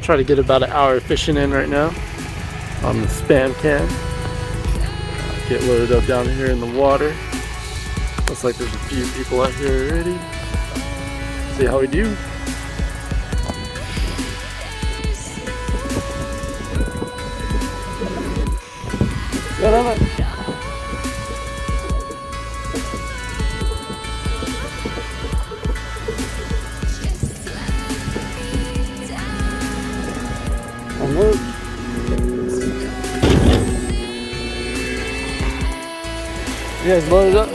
Try to get about an hour of fishing in right now on the spam can. Get loaded up down here in the water. Looks like there's a few people out here already. See how we do. You guys loaded up?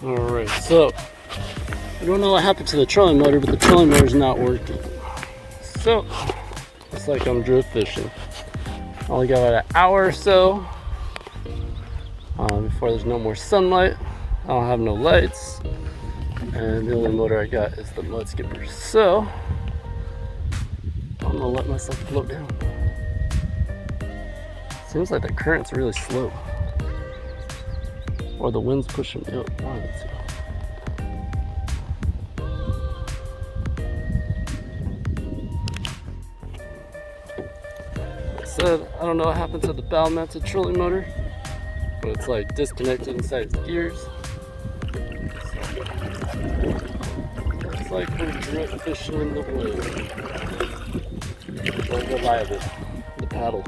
Alright, so I don't know what happened to the trolling motor, but the trolling motor is not working. So it's like I'm drift fishing. I only got about an hour or so before there's no more sunlight. I don't have no lights, and the only motor I got is the mudskipper. So I'm gonna let myself float down. Seems like the current's really slow. Or the wind's pushing me up. One of the two. Like I said, I don't know what happened to the bow mounted trolling motor, but it's like disconnected inside its gears. It's like we're drift fishing in the woods. Or the lie of it, the paddle.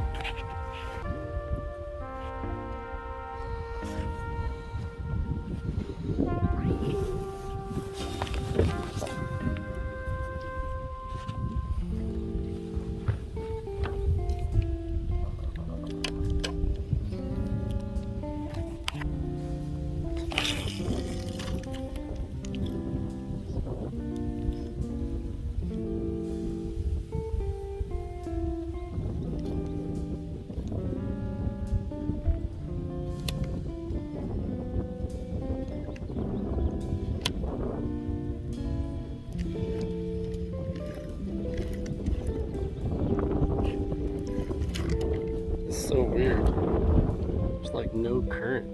So weird. There's like no current.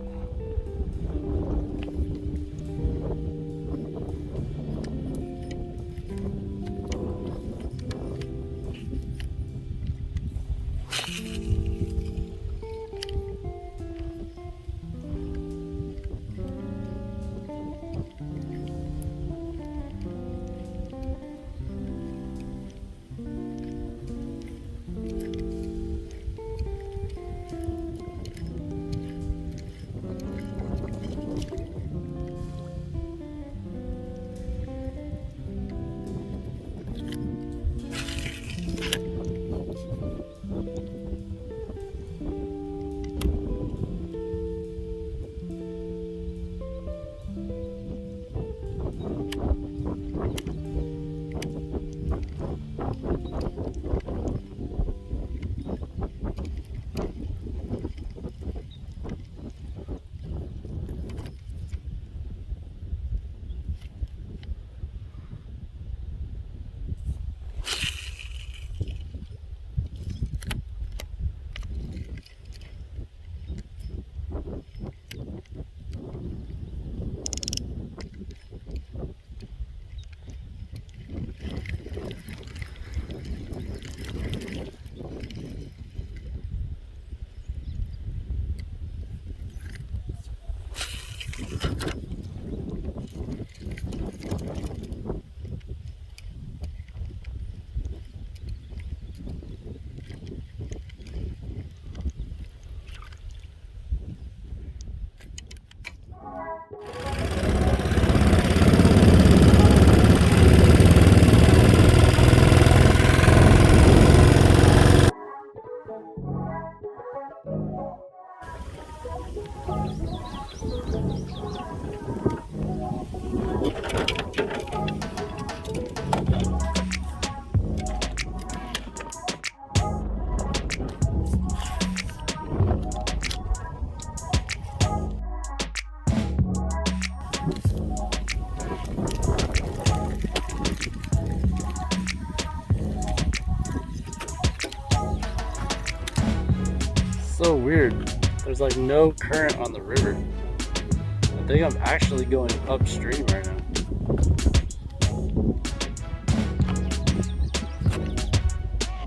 So weird. There's like no current on the river. I think I'm actually going upstream right now.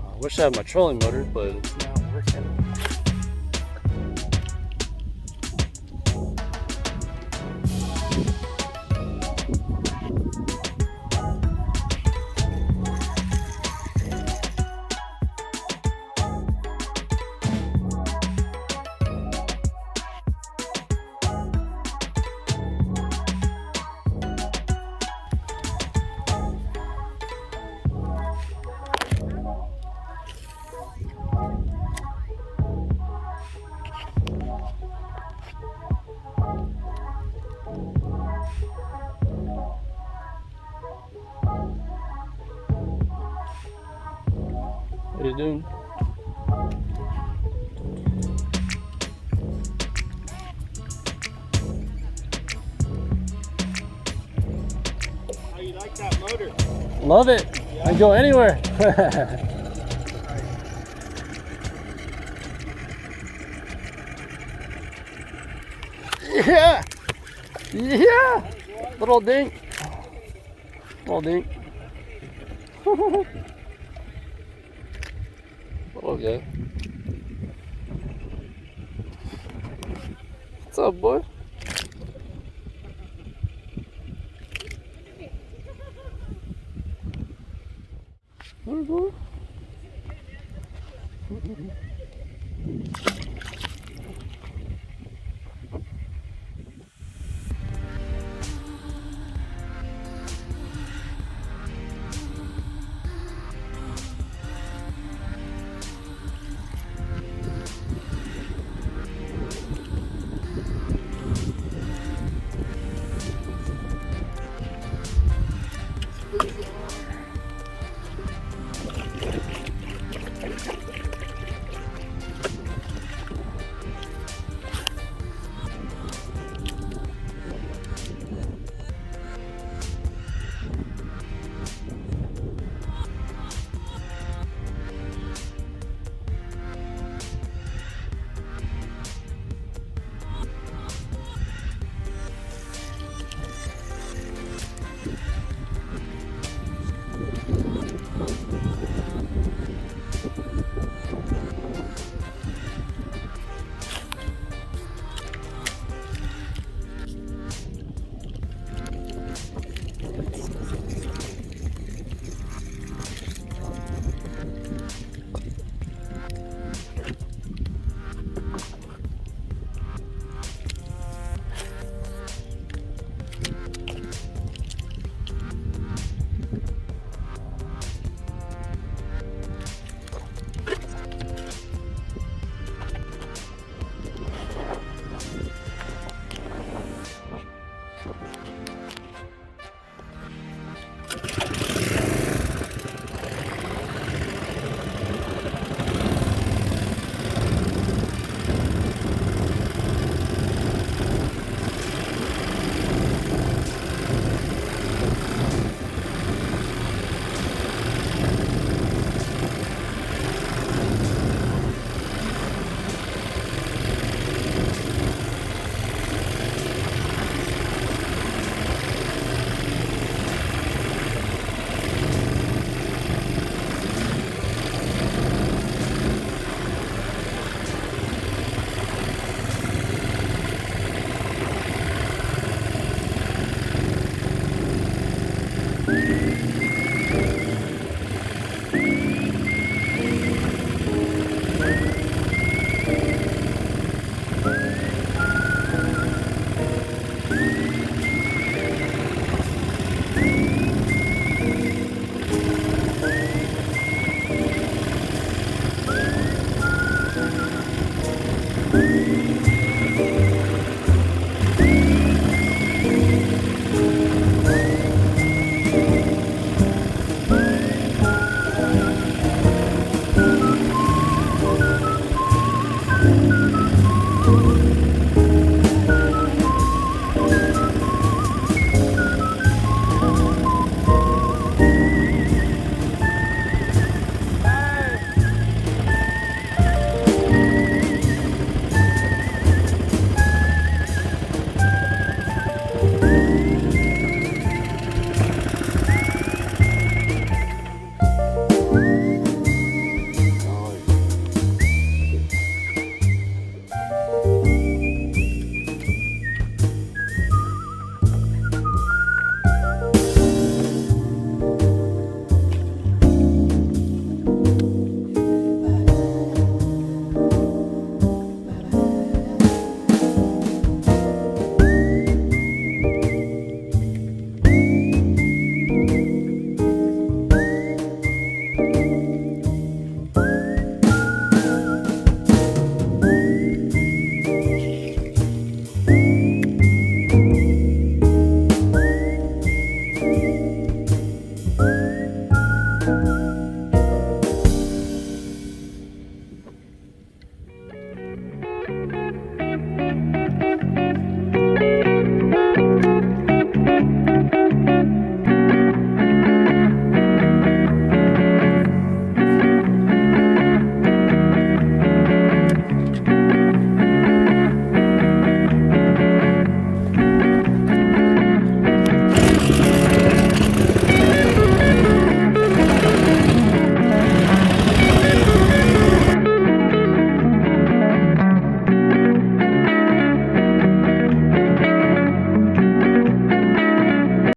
I wish I had my trolling motor, but it's not working. What are you doing? How you like that motor? Love it. I can go anywhere. Yeah. Yeah. Little dink. Little dink. Okay. What's up, boy? What, boy?